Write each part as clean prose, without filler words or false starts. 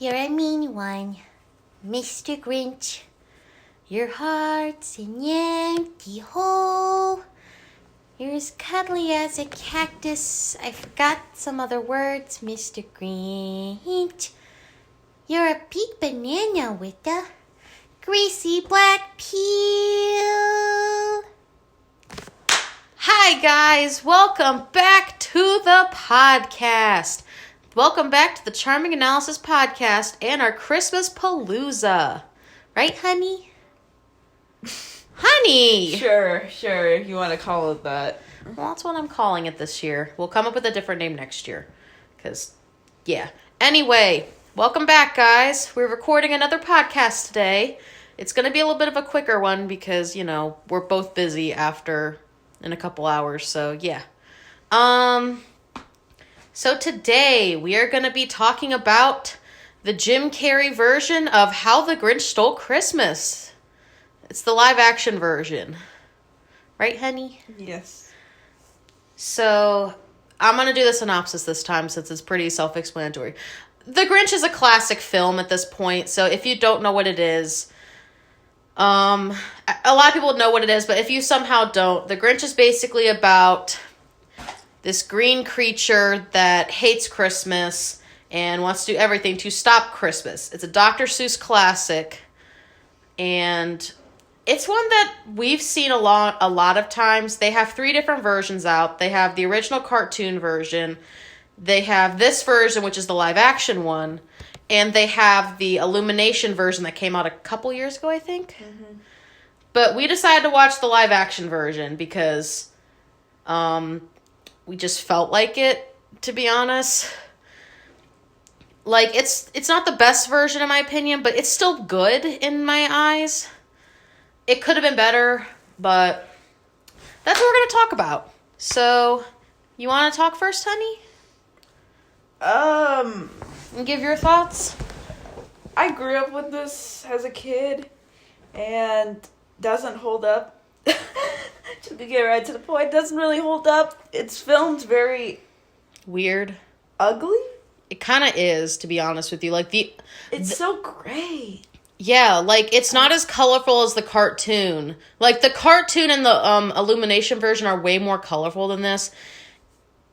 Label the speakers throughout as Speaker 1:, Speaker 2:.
Speaker 1: You're a mean one, Mr. Grinch. Your heart's an empty hole. You're as cuddly as a cactus. I forgot some other words, Mr. Grinch. You're a pink banana with a greasy black peel. Hi guys, welcome back to the podcast. Welcome back to the Charming Analysis Podcast and our Christmas Palooza. Right, honey? Honey!
Speaker 2: Sure, if you want to call it that.
Speaker 1: Well, that's what I'm calling it this year. We'll come up with a different name next year. Because, yeah. Anyway, welcome back, guys. We're recording another podcast today. It's going to be a little bit of a quicker one because, we're both busy in a couple hours. So, yeah. So today we are going to be talking about the Jim Carrey version of How the Grinch Stole Christmas. It's the live action version. Right, honey?
Speaker 2: Yes.
Speaker 1: So I'm going to do the synopsis this time since it's pretty self-explanatory. The Grinch is a classic film at this point. So if you don't know what it is, a lot of people know what it is, but if you somehow don't, The Grinch is basically about this green creature that hates Christmas and wants to do everything to stop Christmas. It's a Dr. Seuss classic, and it's one that we've seen a lot of times. They have 3 different versions out. They have the original cartoon version, they have this version, which is the live action one, and they have the Illumination version that came out a couple years ago, I think. Mm-hmm. But we decided to watch the live action version because we just felt like it, to be honest. Like, it's not the best version in my opinion, but it's still good in my eyes. It could have been better, but that's what we're going to talk about. So, you want to talk first, honey? And give your thoughts?
Speaker 2: I grew up with this as a kid, and doesn't hold up. To get right to the point, doesn't really hold up. It's filmed very
Speaker 1: weird,
Speaker 2: ugly.
Speaker 1: It kind of is, to be honest with you. Like
Speaker 2: it's so gray.
Speaker 1: Yeah, like it's not as colorful as the cartoon. Like the cartoon and the Illumination version are way more colorful than this.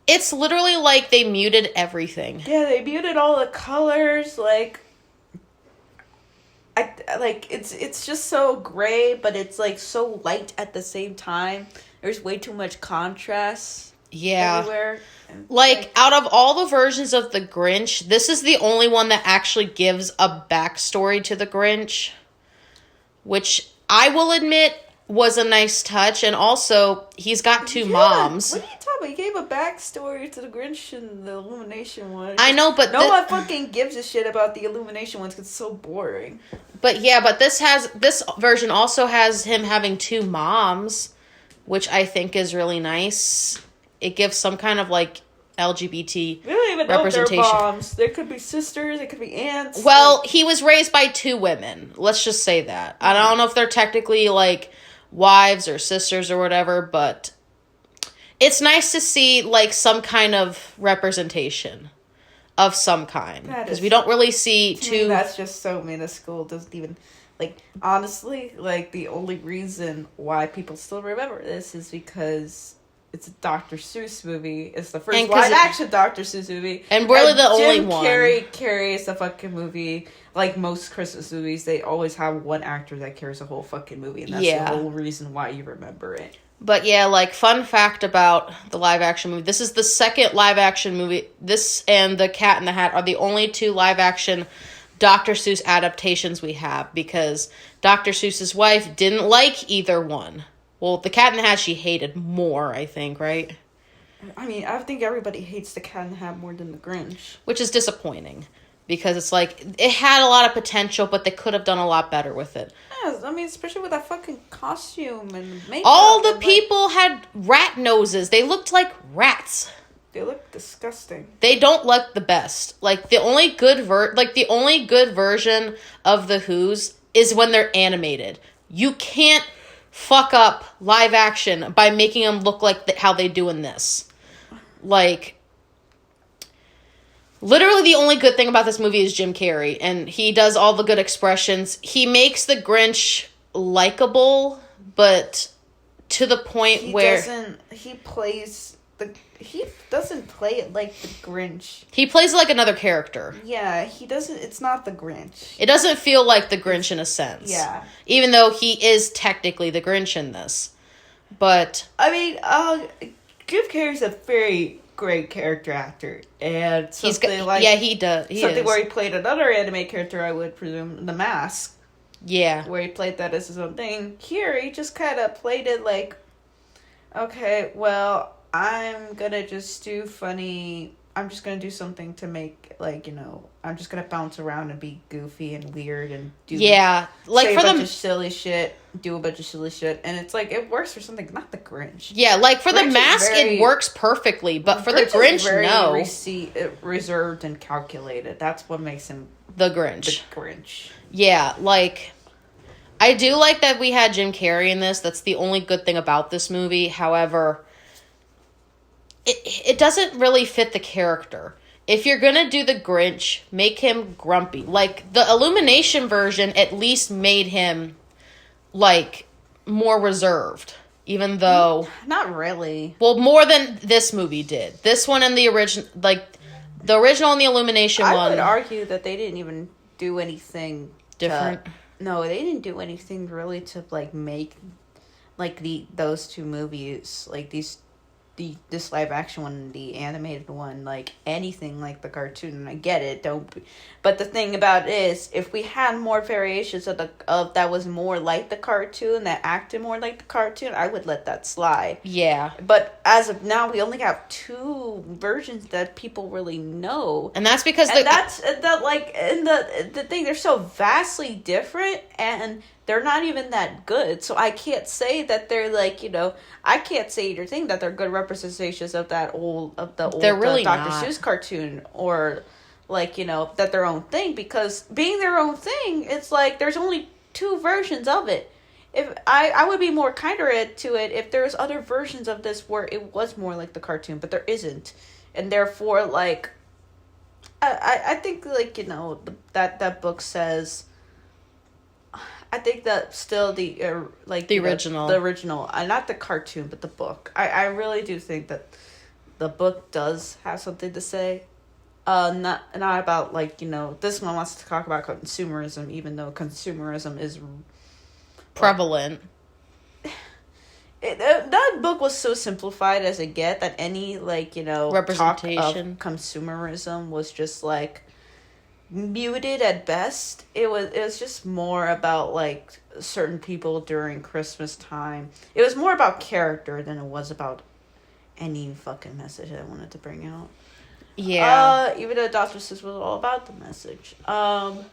Speaker 1: It's literally like they muted everything.
Speaker 2: Yeah, they muted all the colors. It's just so gray, but it's like so light at the same time. There's way too much contrast.
Speaker 1: Yeah.
Speaker 2: Everywhere.
Speaker 1: Like out of all the versions of the Grinch, this is the only one that actually gives a backstory to the Grinch, which I will admit was a nice touch. And also, he's got 2 moms.
Speaker 2: What are you talking about? He gave a backstory to the Grinch and the Illumination one.
Speaker 1: I know, but
Speaker 2: no one fucking gives a shit about the Illumination ones because it's so boring.
Speaker 1: But yeah, but this version also has him having 2 moms, which I think is really nice. It gives some kind of like LGBT
Speaker 2: we don't even
Speaker 1: representation.
Speaker 2: Know if they're moms. There could be sisters, there could be aunts.
Speaker 1: Well, he was raised by 2 women. Let's just say that. I don't know if they're technically like wives or sisters or whatever, but it's nice to see like some kind of representation of some kind, because we don't really see 2.
Speaker 2: That's just so minuscule. Doesn't even honestly, the only reason why people still remember this is because it's a Dr. Seuss movie. It's the first live action Dr. Seuss movie,
Speaker 1: and really the only one.
Speaker 2: Jim Carrey is the fucking movie. Like most Christmas movies, they always have one actor that carries a whole fucking movie, and that's the whole reason why you remember it.
Speaker 1: But yeah, like, fun fact about the live-action movie. This is the second live-action movie. This and The Cat in the Hat are the only 2 live-action Dr. Seuss adaptations we have, because Dr. Seuss's wife didn't like either one. Well, The Cat in the Hat she hated more, I think, right?
Speaker 2: I mean, I think everybody hates The Cat in the Hat more than The Grinch.
Speaker 1: Which is disappointing, because it's like, it had a lot of potential, but they could have done a lot better with it.
Speaker 2: Yeah, I mean, especially with that fucking costume and makeup.
Speaker 1: All the people had rat noses. They looked like rats.
Speaker 2: They look disgusting.
Speaker 1: They don't look the best. Like, the only good version of the Who's is when they're animated. You can't fuck up live action by making them look like how they do in this. Like, Literally the only good thing about this movie is Jim Carrey, and he does all the good expressions. He makes the Grinch likable, but to the point where
Speaker 2: he doesn't play it like the Grinch.
Speaker 1: He plays it like another character.
Speaker 2: Yeah, he doesn't. It's not the Grinch.
Speaker 1: It doesn't feel like the Grinch in a sense.
Speaker 2: Yeah.
Speaker 1: Even though he is technically the Grinch in this. But
Speaker 2: I mean, Jim Carrey's a very great character actor, and
Speaker 1: he does.
Speaker 2: Where he played another anime character, I would presume, The Mask.
Speaker 1: Yeah.
Speaker 2: Where he played that as his own thing. Here, he just kind of played it like, okay, well, I'm gonna just do funny. I'm just gonna do something to make, like, I'm just gonna bounce around and be goofy and weird and do
Speaker 1: say a bunch
Speaker 2: of silly shit, and it's like it works for something, not the Grinch.
Speaker 1: Yeah, like for The Mask, it works perfectly, but for the Grinch, no.
Speaker 2: Reserved and calculated. That's what makes him
Speaker 1: the Grinch.
Speaker 2: The Grinch.
Speaker 1: Yeah, like I do like that we had Jim Carrey in this. That's the only good thing about this movie. However, it doesn't really fit the character. If you're gonna do the Grinch, make him grumpy. Like, the Illumination version at least made him, like, more reserved. Even though...
Speaker 2: Not really.
Speaker 1: Well, more than this movie did. This one and the original... Like, the original and the Illumination one...
Speaker 2: I would argue that they didn't even do anything...
Speaker 1: Different?
Speaker 2: No, they didn't do anything really to, like, make... Like, those two movies, like, this live action one, the animated one, like anything like the cartoon. And I get it, but the thing about it is, if we had more variations of that was more like the cartoon, that acted more like the cartoon, I would let that slide.
Speaker 1: Yeah.
Speaker 2: But as of now, we only have two versions that people really know,
Speaker 1: and that's because
Speaker 2: the thing, they're so vastly different, and they're not even that good. So I can't say that they're like, I can't say either thing that they're good representations of the old
Speaker 1: really
Speaker 2: Dr.
Speaker 1: not.
Speaker 2: Seuss cartoon, or like, that their own thing, because being their own thing, it's like there's only two versions of it. If I would be more kinder to it if there's other versions of this where it was more like the cartoon, but there isn't. And therefore, like, I think, like, that book says, I think that still the original, not the cartoon, but the book. I really do think that the book does have something to say. Not about, like, this one wants to talk about consumerism, even though consumerism is
Speaker 1: prevalent.
Speaker 2: That book was so simplified as it get that any, like,
Speaker 1: representation
Speaker 2: talk of consumerism was just, like, muted at best. It was just more about, like, certain people during Christmas time. It was more about character than it was about any fucking message I wanted to bring out.
Speaker 1: Yeah.
Speaker 2: Even though Dr. Seuss was all about the message. But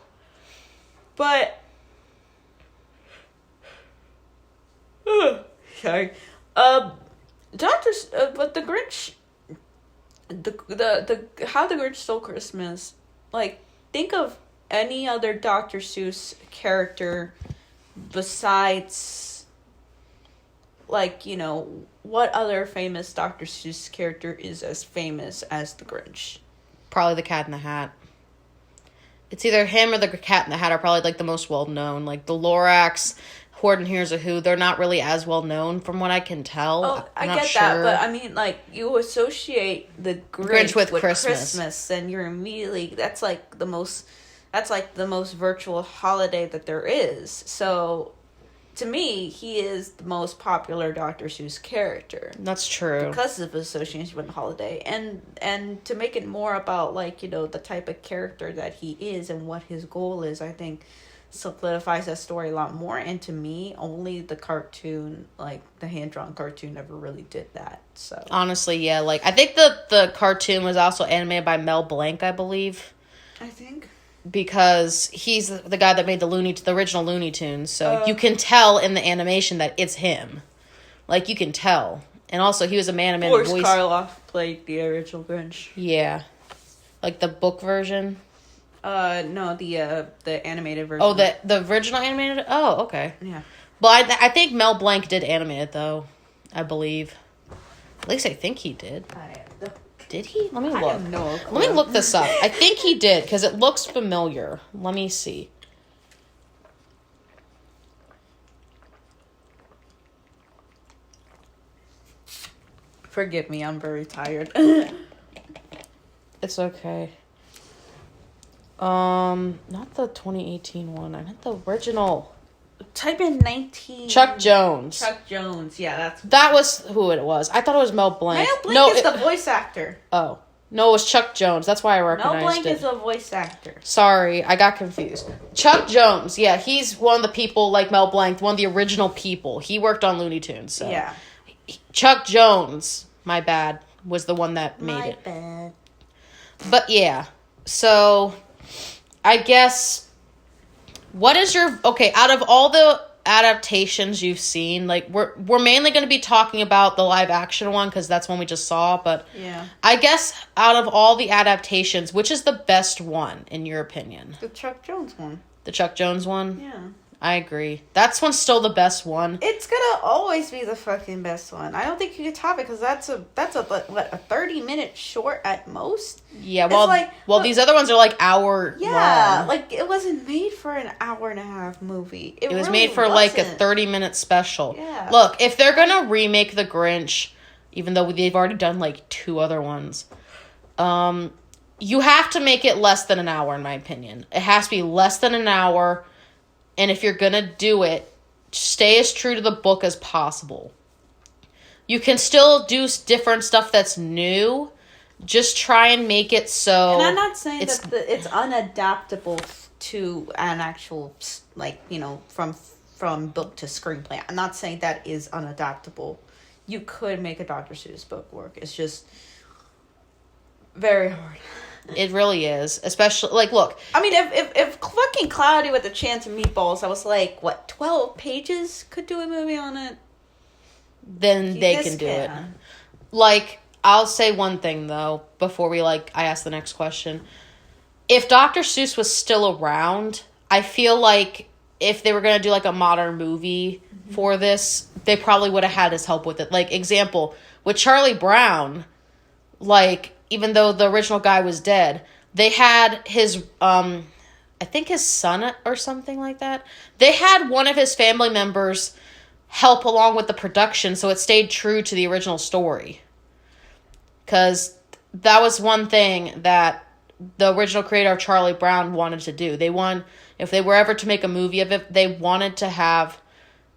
Speaker 2: sorry. But the Grinch, the How the Grinch Stole Christmas, like, think of any other Dr. Seuss character besides, like, what other famous Dr. Seuss character is as famous as the Grinch?
Speaker 1: Probably the Cat in the Hat. It's either him or the Cat in the Hat are probably, like, the most well-known. Like, the Lorax, Horde and Here's a Who, they're not really as well-known from what I can tell.
Speaker 2: Oh, I get that, but I mean, like, you associate the Grinch with Christmas, and you're immediately, that's like the most virtual holiday that there is. So, to me, he is the most popular Dr. Seuss character.
Speaker 1: That's true.
Speaker 2: Because of his association with the holiday. And to make it more about, like, the type of character that he is and what his goal is, I think solidifies that story a lot more. And to me, only the cartoon, like, the hand-drawn cartoon, never really did that. So
Speaker 1: honestly, yeah. Like, I think the cartoon was also animated by Mel Blanc, I believe.
Speaker 2: I think.
Speaker 1: Because he's the guy that made the original Looney Tunes, so you can tell in the animation that it's him. Like, you can tell. And also, he was a man of many voices.
Speaker 2: Boris Karloff played the original Grinch.
Speaker 1: Yeah. Like, the book version?
Speaker 2: No, the animated version.
Speaker 1: Oh, the original animated? Oh, okay.
Speaker 2: Yeah.
Speaker 1: Well, I think Mel Blanc did animate it, though. I believe. At least I think he did. Did he? Let me look.
Speaker 2: I have no clue.
Speaker 1: Let me look this up. I think he did, because it looks familiar. Let me see.
Speaker 2: Forgive me, I'm very tired.
Speaker 1: It's okay. Not the 2018 one. I meant the original.
Speaker 2: Type in 19.
Speaker 1: Chuck Jones.
Speaker 2: Chuck Jones, yeah,
Speaker 1: that was who it was. I thought it was Mel Blanc.
Speaker 2: Mel Blanc is the voice actor.
Speaker 1: Oh. No, it was Chuck Jones. That's why I recognized
Speaker 2: Mel Blanc
Speaker 1: it.
Speaker 2: is the voice actor.
Speaker 1: Sorry, I got confused. Chuck Jones, yeah, he's one of the people like Mel Blanc, one of the original people. He worked on Looney Tunes, so.
Speaker 2: Yeah.
Speaker 1: Chuck Jones, my bad, was the one that made it.
Speaker 2: My bad.
Speaker 1: But yeah, so I guess what is your out of all the adaptations you've seen, like we're mainly going to be talking about the live action one because that's one we just saw, but
Speaker 2: yeah,
Speaker 1: I guess out of all the adaptations, which is the best one in your opinion?
Speaker 2: The Chuck Jones one.
Speaker 1: The Chuck Jones one?
Speaker 2: Yeah.
Speaker 1: I agree. That's one's still the best one.
Speaker 2: It's gonna always be the fucking best one. I don't think you can top it because that's a 30-minute short at most.
Speaker 1: Yeah, well, these other ones are like hour long.
Speaker 2: Like it wasn't made for an hour and a half movie. It
Speaker 1: was
Speaker 2: really
Speaker 1: made for like a 30-minute special.
Speaker 2: Yeah.
Speaker 1: Look, if they're gonna remake The Grinch, even though they've already done like 2 other ones, you have to make it less than an hour, in my opinion. It has to be less than an hour. And if you're going to do it, stay as true to the book as possible. You can still do different stuff that's new. Just try and make it so...
Speaker 2: And I'm not saying it's unadaptable to an actual, from book to screenplay. I'm not saying that is unadaptable. You could make a Dr. Seuss book work. It's just very hard.
Speaker 1: It really is. Especially, look.
Speaker 2: I mean, if fucking Cloudy with a Chance of Meatballs, I was 12 pages could do a movie on it?
Speaker 1: Then they can do it. I'll say one thing, though, before I ask the next question. If Dr. Seuss was still around, I feel like if they were going to do, a modern movie for this, they probably would have had his help with it. Example, with Charlie Brown, even though the original guy was dead, they had his, I think his son or something like that. They had one of his family members help along with the production, so it stayed true to the original story. Because that was one thing that the original creator of Charlie Brown wanted to do. If they were ever to make a movie of it, they wanted to have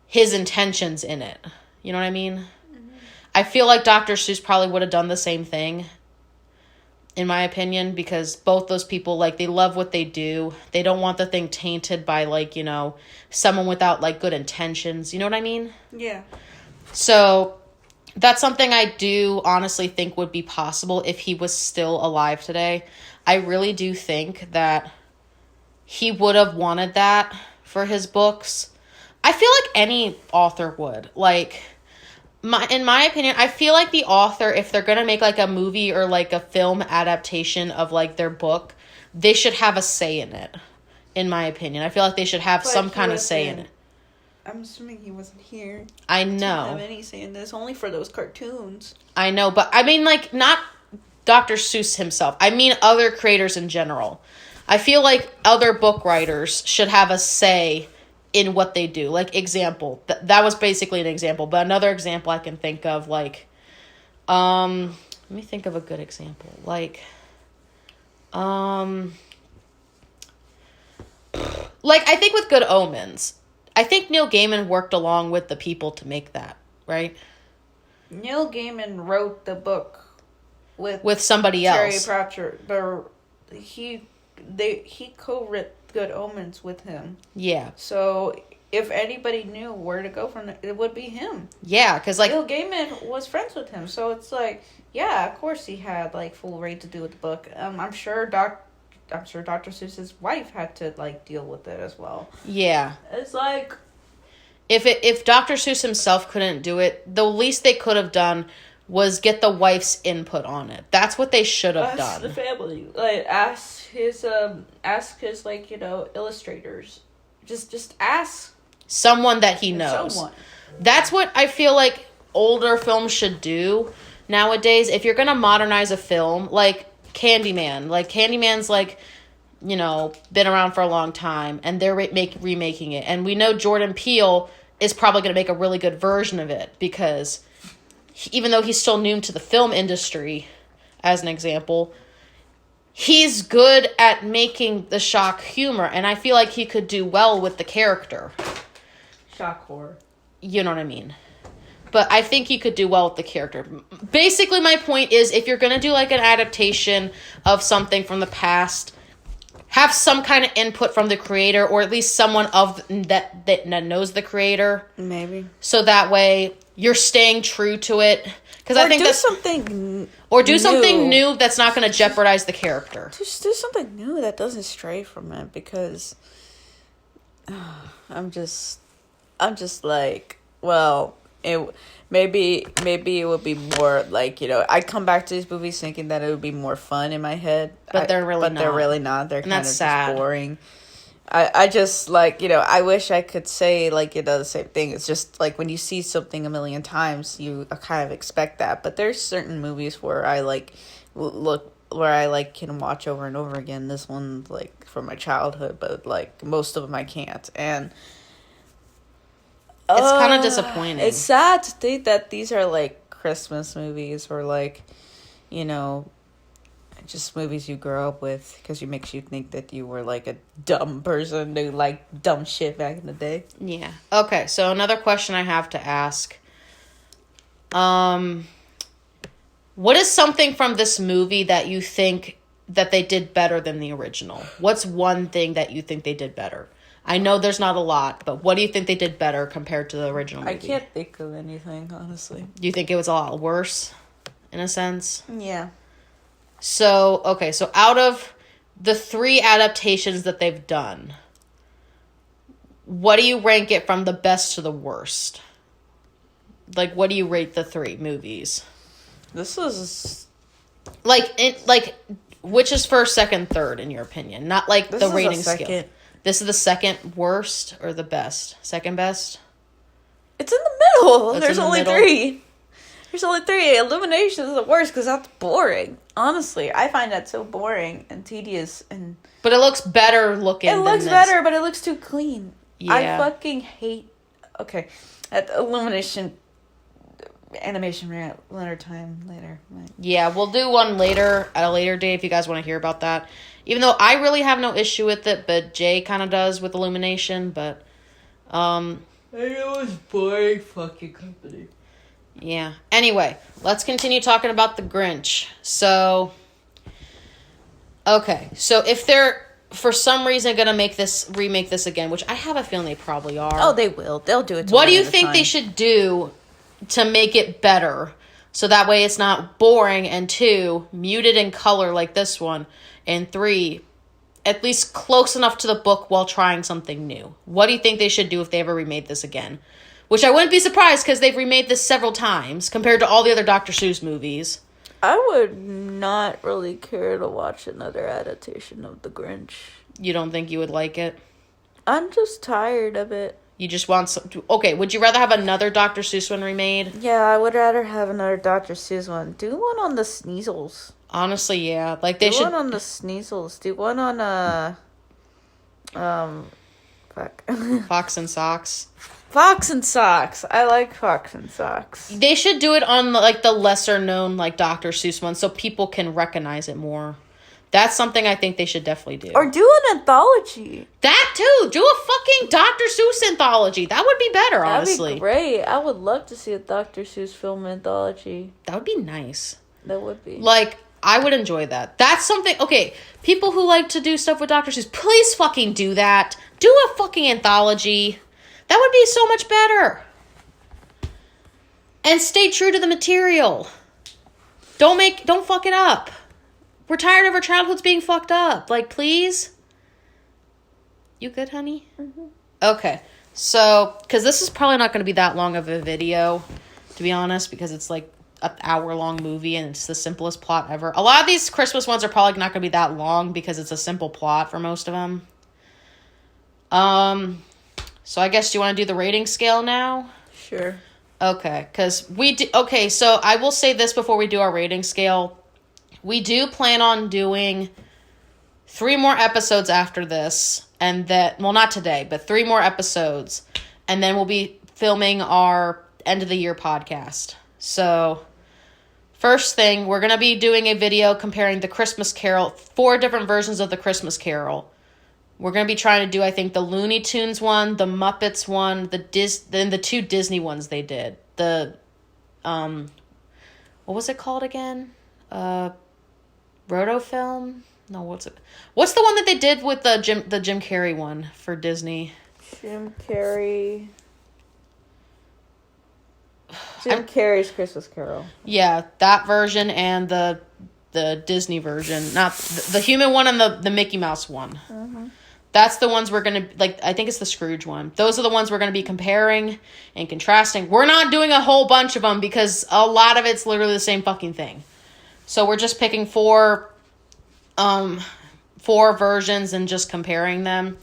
Speaker 1: his intentions in it. You know what I mean? Mm-hmm. I feel like Dr. Seuss probably would have done the same thing, in my opinion, because both those people, they love what they do. They don't want the thing tainted by, someone without, good intentions. You know what I mean?
Speaker 2: Yeah.
Speaker 1: So, that's something I do honestly think would be possible if he was still alive today. I really do think that he would have wanted that for his books. I feel like any author would. In my opinion, I feel like the author, if they're going to make a movie or a film adaptation of their book, they should have a say in it, in my opinion. I feel like they should have some kind of say in it.
Speaker 2: I'm assuming he wasn't here.
Speaker 1: I know.
Speaker 2: To have any say in this, only for those cartoons.
Speaker 1: I know, but I mean not Dr. Seuss himself. I mean other creators in general. I feel like other book writers should have a say in what they do. Example. That was basically an example. But another example I can think of, let me think of a good example. I think with Good Omens, I think Neil Gaiman worked along with the people to make that, right?
Speaker 2: Neil Gaiman wrote the book
Speaker 1: with somebody else.
Speaker 2: Terry Pratchett. He co-wrote Good Omens with him. Yeah. So if anybody knew where to go from it would be him.
Speaker 1: Yeah, because
Speaker 2: Neil Gaiman was friends with him, so it's yeah, of course he had Full right to do with the book. I'm sure Dr. Seuss's wife had to deal with it as well.
Speaker 1: Yeah.
Speaker 2: It's
Speaker 1: if Dr. Seuss himself couldn't do it, the least they could have done was get the wife's input on it. That's what they should have done.
Speaker 2: Ask the family. Ask his illustrators. Just ask
Speaker 1: someone that he knows.
Speaker 2: Someone.
Speaker 1: That's what I feel like older films should do. nowadays, if you're going to modernize a film, like Candyman's like, you know, been around for a long time, and they're remaking it. And we know Jordan Peele is probably going to make a really good version of it, because even though he's still new to the film industry, as an example, he's good at making the shock humor, and I feel like he could do well with the character.
Speaker 2: Shock horror.
Speaker 1: You know what I mean? But I think he could do well with the character. Basically, my point is, if you're going to do like an adaptation of something from the past, have some kind of input from the creator, or at least someone that knows the creator.
Speaker 2: Maybe.
Speaker 1: So that way you're staying true to it. Because I think
Speaker 2: do something
Speaker 1: new that's not going to jeopardize the character.
Speaker 2: Just do something new that doesn't stray from it, because I'm just like, well, maybe it would be more like, you know, I come back to these movies thinking that it would be more fun in my head,
Speaker 1: but they're really
Speaker 2: not. They're kind of
Speaker 1: sad.
Speaker 2: Just boring. I just, like, you know, I wish I could say, like, you know, the same thing. It's just, like, when you see something a million times, you kind of expect that. But there's certain movies where I, like, can watch over and over again. This one's, like, from my childhood, but, like, most of them I can't. And
Speaker 1: it's kind of disappointing.
Speaker 2: It's sad to think that these are, like, Christmas movies, or, like, you know, just movies you grow up with, because it makes you think that you were like a dumb person who liked dumb shit back in the day.
Speaker 1: Yeah. Okay, so another question I have to ask. What is something from this movie that you think that they did better than the original? What's one thing that you think they did better? I know there's not a lot, but what do you think they did better compared to the original movie?
Speaker 2: I can't think of anything, honestly.
Speaker 1: Do you think it was a lot worse, in a sense?
Speaker 2: Yeah.
Speaker 1: So, okay, so out of the 3 adaptations that they've done, what do you rank it from the best to the worst? Like, what do you rate the 3 movies?
Speaker 2: This is...
Speaker 1: Like, which is first, second, third, in your opinion? Not like the rating scale. This is the second worst or the best? Second best?
Speaker 2: It's in the middle. There's only 3. There's only 3. Illumination is the worst because that's boring. Honestly, I find that so boring and tedious.
Speaker 1: But it looks better looking.
Speaker 2: It looks better, but it looks too clean.
Speaker 1: Yeah.
Speaker 2: I fucking hate... Okay, at Illumination... Animation later. Right.
Speaker 1: Yeah, we'll do one later, at a later date, if you guys want to hear about that. Even though I really have no issue with it, but Jay kind of does with Illumination, but... I know it was boring fucking company. Yeah. Anyway, let's continue talking about the Grinch. So, okay. So if they're, for some reason, going to remake this again, which I have a feeling they probably are.
Speaker 2: Oh, they will. They'll do it.
Speaker 1: What do you think they should do to make it better? So that way it's not boring, and 2, muted in color like this one, and 3, at least close enough to the book while trying something new. What do you think they should do if they ever remade this again? Which I wouldn't be surprised, because they've remade this several times compared to all the other Dr. Seuss movies.
Speaker 2: I would not really care to watch another adaptation of The Grinch.
Speaker 1: You don't think you would like it?
Speaker 2: I'm just tired of it.
Speaker 1: You just want some... Okay, would you rather have another Dr. Seuss one remade?
Speaker 2: Yeah, I would rather have another Dr. Seuss one. Do one on the Sneasels.
Speaker 1: Honestly, yeah. Like, they should...
Speaker 2: Do one on the Sneasels. Do one on,
Speaker 1: Fox and Socks.
Speaker 2: Fox and Socks. I like Fox and Socks.
Speaker 1: They should do it on, like, the lesser-known, like, Dr. Seuss one, so people can recognize it more. That's something I think they should definitely do.
Speaker 2: Or do an anthology.
Speaker 1: That, too! Do a fucking Dr. Seuss anthology. That would be better, honestly.
Speaker 2: That'd be great. I would love to see a Dr. Seuss film anthology.
Speaker 1: That would be nice.
Speaker 2: That would be.
Speaker 1: Like, I would enjoy that. That's something... Okay, people who like to do stuff with Dr. Seuss, please fucking do that. Do a fucking anthology. That would be so much better. And stay true to the material. Don't fuck it up. We're tired of our childhoods being fucked up. Like, please? You good, honey? Mm-hmm. Okay. So, because this is probably not going to be that long of a video, to be honest, because it's like an hour-long movie and it's the simplest plot ever. A lot of these Christmas ones are probably not going to be that long because it's a simple plot for most of them. So I guess, do you want to do the rating scale now?
Speaker 2: Sure.
Speaker 1: Okay, because okay, so I will say this before we do our rating scale. We do plan on doing 3 more episodes after this, and not today, but 3 more episodes, and then we'll be filming our end of the year podcast. So, first thing, we're going to be doing a video comparing the Christmas Carol, 4 different versions of the Christmas Carol. We're going to be trying to do, I think, the Looney Tunes one, the Muppets one, then the 2 Disney ones they did. The, what was it called again? Rotofilm? No, what's it? What's the one that they did with the Jim Carrey one for Disney?
Speaker 2: Jim Carrey's Christmas Carol.
Speaker 1: Yeah, that version and the Disney version, not the human one and the Mickey Mouse one.
Speaker 2: Mm-hmm.
Speaker 1: That's the ones we're going to, I think it's the Scrooge one. Those are the ones we're going to be comparing and contrasting. We're not doing a whole bunch of them because a lot of it's literally the same fucking thing. So we're just picking 4 versions and just comparing them.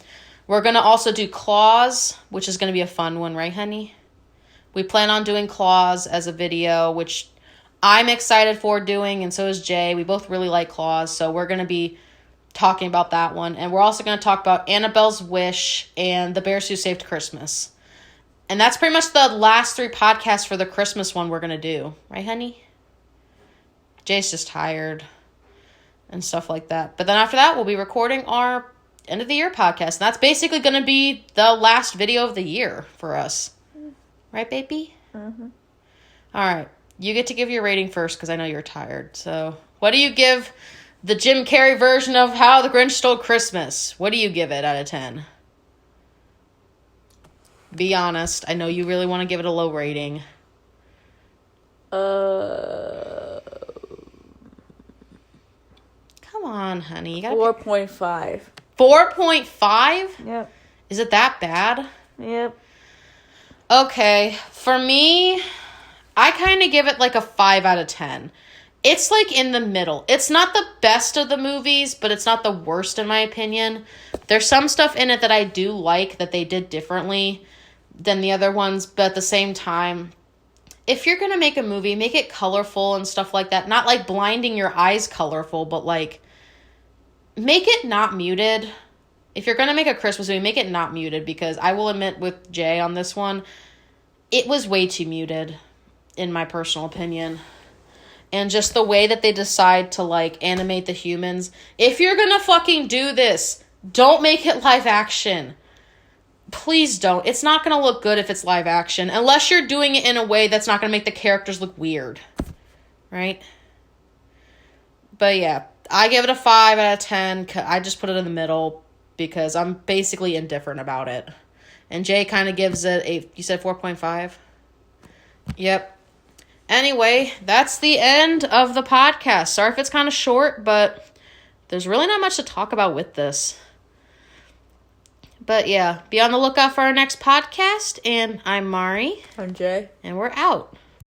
Speaker 1: We're going to also do Claus, which is going to be a fun one, right, honey? We plan on doing Claus as a video, which I'm excited for doing, and so is Jay. We both really like Claus, so we're going to be talking about that one. And we're also going to talk about Annabelle's Wish and The Bears Who Saved Christmas. And that's pretty much the last 3 podcasts for the Christmas one we're going to do. Right, honey? Jay's just tired and stuff like that. But then after that, we'll be recording our end of the year podcast. And that's basically going to be the last video of the year for us. Right, baby?
Speaker 2: Mm-hmm.
Speaker 1: All right. You get to give your rating first because I know you're tired. So what do you give the Jim Carrey version of How the Grinch Stole Christmas? What do you give it out of 10? Be honest. I know you really want to give it a low rating. Come on, honey. You gotta
Speaker 2: 4.5.
Speaker 1: 4.5?
Speaker 2: Yep.
Speaker 1: Is it that bad?
Speaker 2: Yep.
Speaker 1: Okay. For me, I kind of give it like a 5 out of 10. It's like in the middle. It's not the best of the movies, but it's not the worst in my opinion. There's some stuff in it that I do like that they did differently than the other ones, but at the same time, if you're going to make a movie, make it colorful and stuff like that. Not like blinding your eyes colorful, but like make it not muted. If you're going to make a Christmas movie, make it not muted, because I will admit with Jay on this one, it was way too muted in my personal opinion. And just the way that they decide to, like, animate the humans. If you're gonna fucking do this, don't make it live action. Please don't. It's not gonna look good if it's live action. Unless you're doing it in a way that's not gonna make the characters look weird. Right? But yeah, I give it a 5 out of 10. I just put it in the middle because I'm basically indifferent about it. And Jay kind of gives it you said 4.5? Yep. Anyway, that's the end of the podcast. Sorry if it's kind of short, but there's really not much to talk about with this. But yeah, be on the lookout for our next podcast. And I'm Mari.
Speaker 2: I'm Jay.
Speaker 1: And we're out.